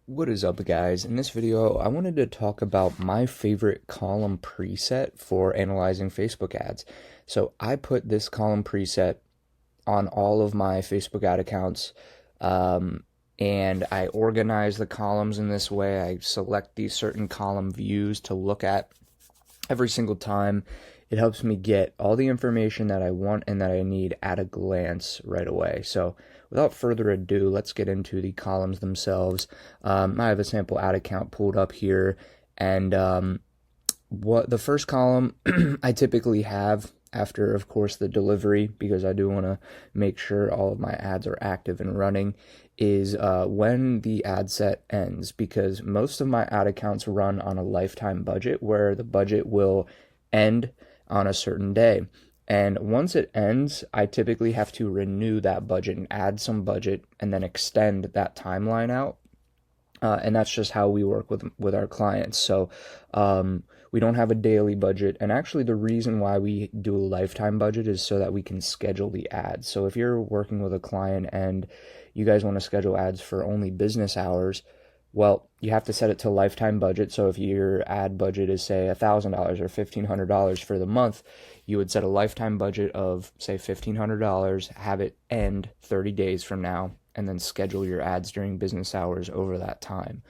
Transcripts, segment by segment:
What is up, guys? In this video, I wanted to talk about my favorite column preset for analyzing Facebook ads. So I put this column preset on all of my Facebook ad accounts, and I organize the columns in this way. I select these certain column views to look at every single time. It helps me get all the information that I want and that I need at a glance right away. So without further ado, let's get into the columns themselves. I have a sample ad account pulled up here, and what the first column I typically have after, of course, the delivery, because I do want to make sure all of my ads are active and running, is when the ad set ends, because most of my ad accounts run on a lifetime budget where the budget will end on a certain day. And once it ends, I typically have to renew that budget and add some budget and then extend that timeline out. And that's just how we work with our clients. So we don't have a daily budget. And actually, the reason why we do a lifetime budget is so that we can schedule the ads. So if you're working with a client and you guys want to schedule ads for only business hours, well, you have to set it to lifetime budget. So if your ad budget is, say, $1,000 or $1,500 for the month, you would set a lifetime budget of, say, $1,500, have it end 30 days from now, and then schedule your ads during business hours over that time.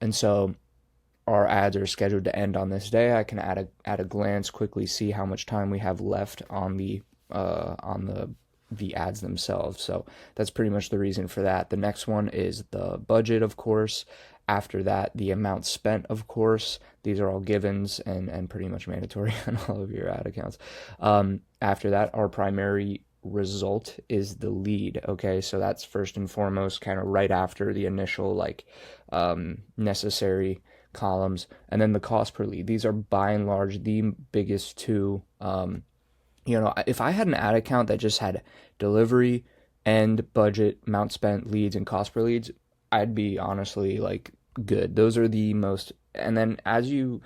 And so our ads are scheduled to end on this day. I can at a glance quickly see how much time we have left on the ads themselves. So that's pretty much the reason for that. The next one is the budget, of course. After that, the amount spent, of course. These are all givens and pretty much mandatory on all of your ad accounts. After that, our primary result is the lead. Okay, so that's first and foremost, kind of right after the initial necessary columns, and then the cost per lead. These are by and large the biggest two. If I had an ad account that just had delivery and budget, amount spent, leads, and cost per leads, I'd be honestly good. Those are the most, and then as you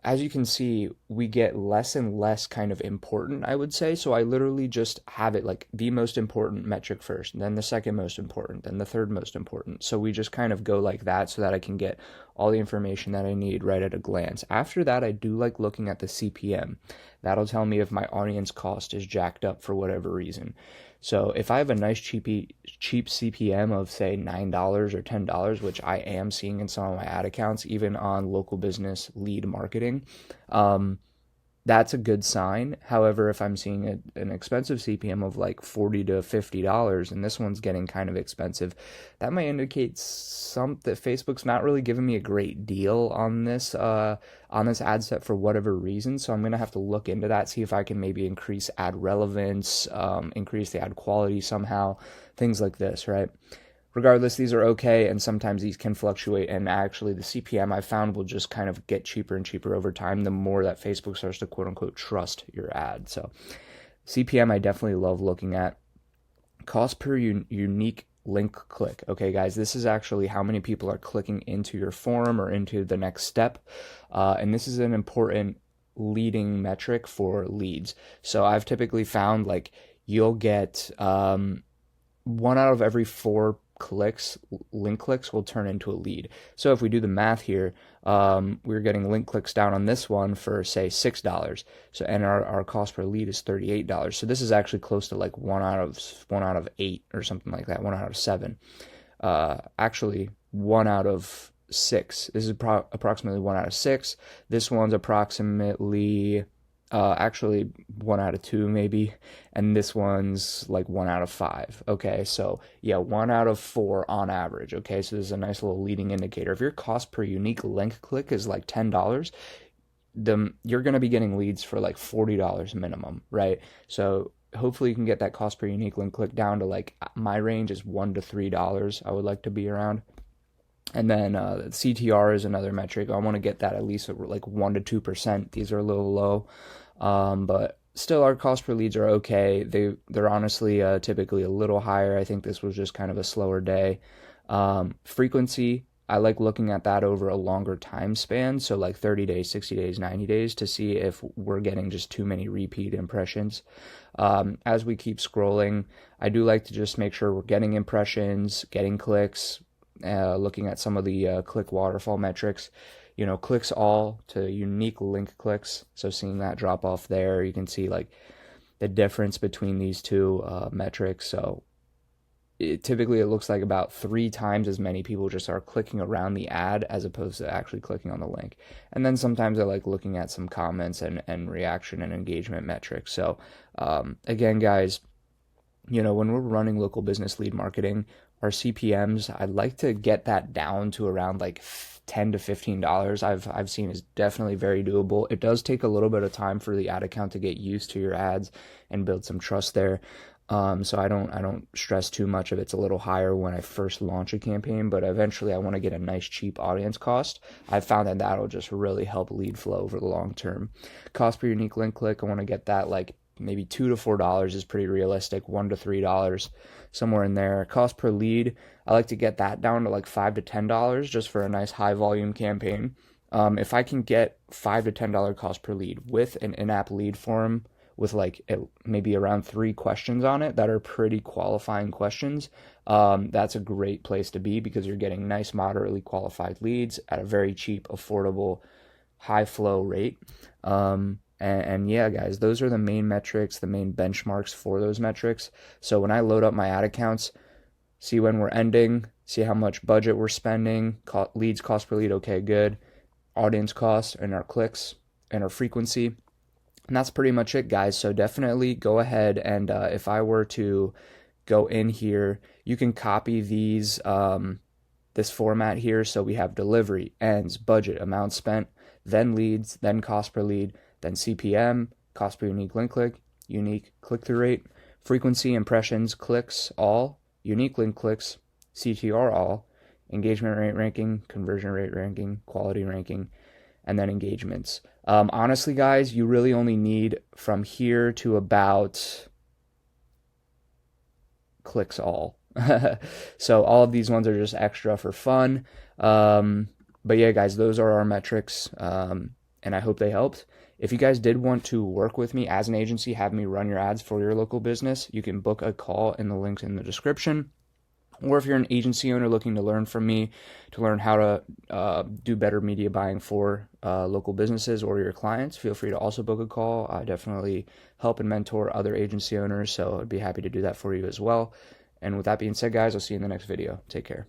can see, we get less and less kind of important, I would say. So I literally just have it like the most important metric first, and then the second most important, then the third most important. So we just kind of go like that so that I can get all the information that I need right at a glance. After that, I do like looking at the CPM. That'll tell me if my audience cost is jacked up for whatever reason. So if I have a nice cheap CPM of, say, $9 or $10, which I am seeing in some of my ad accounts, even on local business lead marketing, that's a good sign. However, if I'm seeing an expensive CPM of like $40 to $50, and this one's getting kind of expensive, that might indicate that Facebook's not really giving me a great deal on this ad set for whatever reason. So I'm gonna have to look into that, see if I can maybe increase ad relevance, increase the ad quality somehow, things like this, right? Regardless, these are okay, and sometimes these can fluctuate, and actually the CPM I found will just kind of get cheaper and cheaper over time the more that Facebook starts to quote-unquote trust your ad. So CPM I definitely love looking at. Cost per unique link click. Okay, guys, this is actually how many people are clicking into your form or into the next step, and this is an important leading metric for leads. So I've typically found you'll get 1 out of every 4 link clicks will turn into a lead. So if we do the math here, we're getting link clicks down on this one for, say, $6. So, and our cost per lead is $38. So this is actually close to 1 out of 8 or something like that, 1 out of 7. Actually 1 out of 6. This is approximately 1 out of 6. This one's approximately actually 1 out of 2 maybe, and this one's 1 out of 5. Okay, so yeah, 1 out of 4 on average. Okay, so this is a nice little leading indicator. If your cost per unique link click is $10, you're going to be getting leads for $40 minimum, right? So hopefully you can get that cost per unique link click down to my range is $1 to $3 I would like to be around. And then CTR is another metric. I want to get that at least 1 to 2%. These are a little low, but still our cost per leads are okay. They're honestly typically a little higher. I think this was just kind of a slower day. Frequency, I like looking at that over a longer time span, so 30 days, 60 days, 90 days, to see if we're getting just too many repeat impressions. As we keep scrolling, I do like to just make sure we're getting impressions, getting clicks, looking at some of the click waterfall metrics. Clicks all to unique link clicks. So seeing that drop off there, you can see like the difference between these two metrics. So typically it looks like about 3 times as many people just are clicking around the ad as opposed to actually clicking on the link. And then sometimes I like looking at some comments and reaction and engagement metrics. So again, guys, when we're running local business lead marketing, our CPMs, I'd like to get that down to around like $10 to $15. I've seen is definitely very doable. It does take a little bit of time for the ad account to get used to your ads and build some trust there. So I don't stress too much if it's a little higher when I first launch a campaign, but eventually I want to get a nice cheap audience cost. I've found that that'll just really help lead flow over the long term. Cost per unique link click, I want to get that like maybe $2 to $4 is pretty realistic, $1 to $3, somewhere in there. Cost per lead, I like to get that down to like $5 to $10 just for a nice high volume campaign. If I can get $5 to $10 cost per lead with an in-app lead form with like maybe around 3 questions on it that are pretty qualifying questions, that's a great place to be because you're getting nice, moderately qualified leads at a very cheap, affordable, high flow rate. And yeah, guys, those are the main metrics, the main benchmarks for those metrics. So when I load up my ad accounts, see when we're ending, see how much budget we're spending, leads cost per lead, okay, good, audience costs and our clicks and our frequency. And that's pretty much it, guys. So definitely go ahead and if I were to go in here, you can copy these, this format here. So we have delivery, ends, budget, amount spent, then leads, then cost per lead, then CPM, cost per unique link click, unique click-through rate, frequency, impressions, clicks, all, unique link clicks, CTR all, engagement rate ranking, conversion rate ranking, quality ranking, and then engagements. Honestly, guys, you really only need from here to about clicks all. So all of these ones are just extra for fun. But yeah, guys, those are our metrics, and I hope they helped. If you guys did want to work with me as an agency, have me run your ads for your local business, you can book a call in the links in the description. Or if you're an agency owner looking to learn from me, to learn how to do better media buying for local businesses or your clients, feel free to also book a call. I definitely help and mentor other agency owners, so I'd be happy to do that for you as well. And with that being said, guys, I'll see you in the next video. Take care.